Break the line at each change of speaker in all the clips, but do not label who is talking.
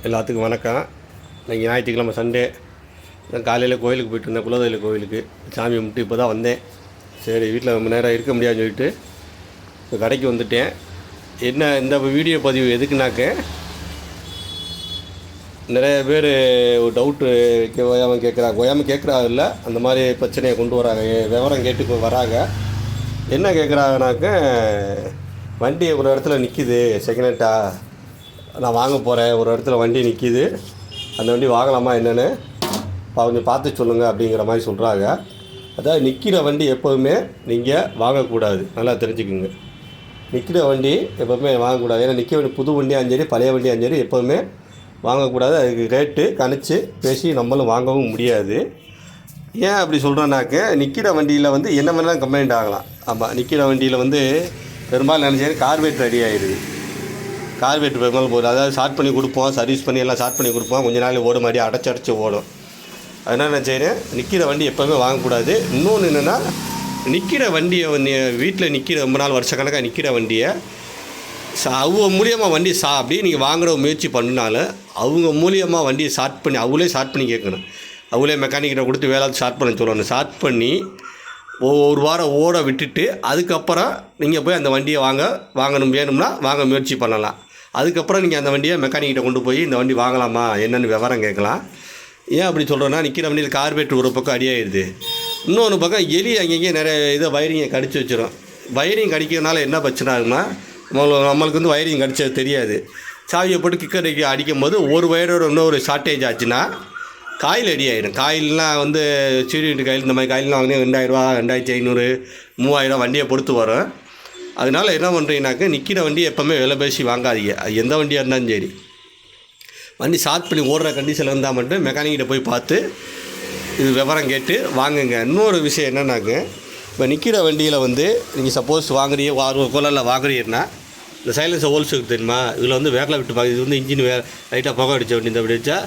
எல்லாத்துக்கும் வணக்கம். இன்றைக்கி ஞாயிற்றுக்கிழமை சண்டே. நான் காலையில் கோயிலுக்கு போய்ட்டு இருந்தேன், குலதெய்வ கோயிலுக்கு சாமி கும்பிட்டு இப்போ தான் வந்தேன். சரி, வீட்டில் ரொம்ப நேரம் இருக்க முடியாதுன்னு சொல்லிட்டு இப்போ கடைக்கு வந்துட்டேன். என்ன இந்த வீடியோ பதிவு எதுக்குனாக்க, நிறைய பேர் ஒரு டவுட்டு ஓயாமல் கேட்குறாங்க இல்லை, அந்த மாதிரி பிரச்சனையை கொண்டு வராங்க, விவரம் கேட்டு வராங்க. என்ன கேட்குறாங்கனாக்க, வண்டி ஒரு இடத்துல நிற்கிது, செகண்ட் ஹேண்டாக நான் வாங்க போகிறேன், ஒரு இடத்துல வண்டி நிற்கிது, அந்த வண்டி வாங்கலாமா என்னென்னு கொஞ்சம் பார்த்து சொல்லுங்கள் அப்படிங்கிற மாதிரி சொல்கிறாங்க. அதாவது நிற்கிற வண்டி எப்போதுமே நீங்கள் வாங்கக்கூடாது, நல்லா தெரிஞ்சுக்குங்க. நிற்கிற வண்டி எப்போவுமே வாங்கக்கூடாது. ஏன்னா நிற்க வண்டி புது வண்டியாகவும் சரி பழைய வண்டியாகவும் சரி எப்போதுமே வாங்கக்கூடாது. அதுக்கு ரேட்டு கணிச்சு பேசி நம்மளும் வாங்கவும் முடியாது. ஏன் அப்படி சொல்கிறேன்னாக்க, நிற்கிற வண்டியில் என்ன வேணாலும் கம்ப்ளைண்ட் ஆகலாம். ஆமாம், நிற்கிற வண்டியில் பெரும்பாலும் நினச்சேன் கார்பரேட் ரெடி ஆகிடுது. கார்பரேட் பெரும்பாலும் போகுது. அதாவது ஸ்டார்ட் பண்ணி கொடுப்போம், சர்வீஸ் பண்ணி எல்லாம் ஸ்டார்ட் பண்ணி கொடுப்போம், கொஞ்ச நாள் ஓடும், மாதிரி அடைச்சி ஓடும். அதனால் நான் செய்கிறேன், நிற்கிற வண்டி எப்போவுமே வாங்கக்கூடாது. இன்னொன்று என்னென்னா, நிற்கிற வண்டியை வீட்டில் நிற்கிற ரொம்ப நாள் வருஷக்கணக்காக நிற்கிற வண்டியை அவங்க மூலியமாக வண்டி அப்படி நீங்கள் வாங்குகிற முயற்சி பண்ணினாலும் அவங்க மூலியமாக வண்டியை அவங்களே ஸ்டார்ட் பண்ணி கேட்கணும். அவங்களே மெக்கானிக்கிட்ட கொடுத்து வேலை ஸ்டார்ட் பண்ண சொல்லணும். ஸ்டார்ட் பண்ணி ஒரு வாரம் ஓட விட்டுட்டு அதுக்கப்புறம் நீங்கள் போய் அந்த வண்டியை வேணும்னா வாங்க முயற்சி பண்ணலாம். அதுக்கப்புறம் நீங்கள் அந்த வண்டியை மெக்கானிக்கிட்ட கொண்டு போய் இந்த வண்டி வாங்கலாமா என்னென்னு விவரம் கேட்கலாம். ஏன் அப்படி சொல்கிறேன்னா, நிற்கிற வண்டியில் கார்பரேட் ஒரு பக்கம் அடியாகிடுது, இன்னொன்று பக்கம் எலி அங்கேயே நிறைய வயரிங்கை கடிச்சு வச்சிடும். வயரிங் கடிக்கிறதுனால என்ன பிரச்சனை ஆகுன்னா, நம்மளுக்கு வயரிங் கடிச்சது தெரியாது. சாவியை போட்டு கிக்கர் அடிக்கும் போது ஒரு வயரோட இன்னொரு ஷார்ட்டேஜ் ஆச்சுன்னா காயில் அடி ஆகிடும். காயிலெலாம் சீரியட் காயில், இந்த மாதிரி காயிலெலாம் வாங்கினா 2000, 2500, 3000 வண்டியை பொறுத்து வரும். அதனால் என்ன பண்ணுறீங்கனாக்க, நிற்கிற வண்டியை எப்போவுமே விலை பேசி வாங்காதீங்க. அது எந்த வண்டியாக இருந்தாலும் சரி, வண்டி ஸ்டார்ட் பண்ணி ஓடுற கண்டிஷனில் இருந்தால் மட்டும் மெக்கானிக்கிட்ட போய் பார்த்து இது விவரம் கேட்டு வாங்குங்க. இன்னொரு விஷயம் என்னன்னாக்க, இப்போ நிற்கிற வண்டியில் நீங்கள் சப்போஸ் வாங்குறீங்க, கோலரில் வாங்குறீங்கன்னா, இந்த சைலன்ஸை ஹோல்ஸுக்கு தெரியுமா, இதில் விரலை விட்டு பார்க்க, இது இன்ஜின் லைட்டாக புகை அடித்த வண்டி. இந்த அப்படி வச்சா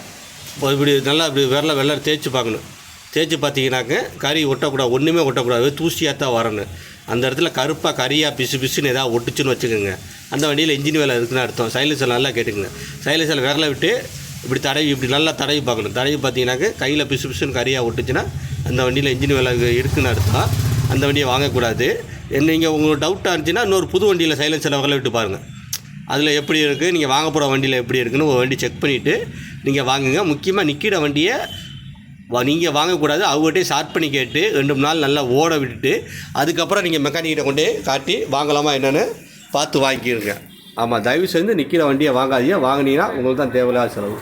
இப்படி நல்லா இப்படி வெள்ளை தேய்ச்சி பார்க்கணும். தேய்ச்சி பார்த்தீங்கன்னாக்க கறி ஒட்டக்கூடாது, ஒன்றுமே ஒட்டக்கூடாது, தூசியாக தான் வரணும். அந்த இடத்துல கருப்பாக கறியாக பிசுன்னு ஏதாவது ஒட்டுச்சுன்னு வச்சுக்கோங்க, அந்த வண்டியில் இன்ஜின் வேலை இருக்குன்னு அர்த்தம். சைலன்ஸில் நல்லா கேட்டுக்குங்க. சைலன்ஸில் விரலை விட்டு இப்படி நல்லா தடவி பார்க்கணும். தடவி பார்த்தீங்கன்னாக்க கையில் பிசுன்னு கறியாக ஒட்டுச்சுன்னா அந்த வண்டியில் இன்ஜின் வேலை இருக்குன்னு அர்த்தம். அந்த வண்டியை வாங்கக்கூடாது. நீங்கள் உங்களுக்கு டவுட்டாக இருந்துச்சுன்னா இன்னொரு புது வண்டியில் சைலன்ஸில் விரலை விட்டு பாருங்கள், அதில் எப்படி இருக்குது, நீங்கள் வாங்க போகிற வண்டியில் எப்படி இருக்குன்னு ஒரு வண்டி செக் பண்ணிவிட்டு நீங்கள் வாங்குங்க. முக்கியமாக நிற்கிற வண்டியை நீங்கள் வாங்கக்கூடாது. அவங்ககிட்டே ஸ்டார்ட் பண்ணி கேட்டு 2 நாள் நல்லா ஓட விட்டுட்டு அதுக்கப்புறம் நீங்கள் மெக்கானிக்கிட்ட கொண்டே காட்டி வாங்கலாமா என்னென்னு பார்த்து வாங்கிக்கிடுங்க. ஆமாம், தயவு செஞ்சு நிற்கிற வண்டியை வாங்காதீங்க. வாங்கினீங்கன்னா உங்களுக்கு தான் தேவையில்லாத செலவு.